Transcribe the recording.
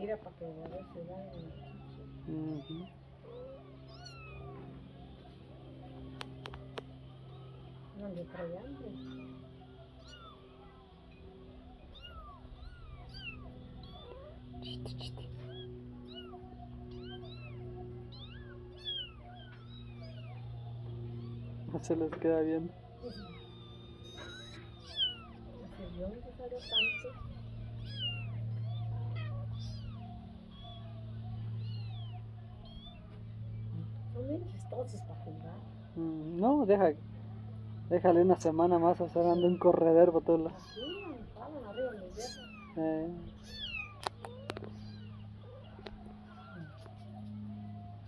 tira para que a ver si da en el chichi. No le trae hambre. Chiste, chiste. No se les queda viendo. ¿De dónde salió tanto? Son bien chistosos para jugar. No, déjale una semana más a hacer ando en corredero por todos lados. Así, estaban arriba mis viejas.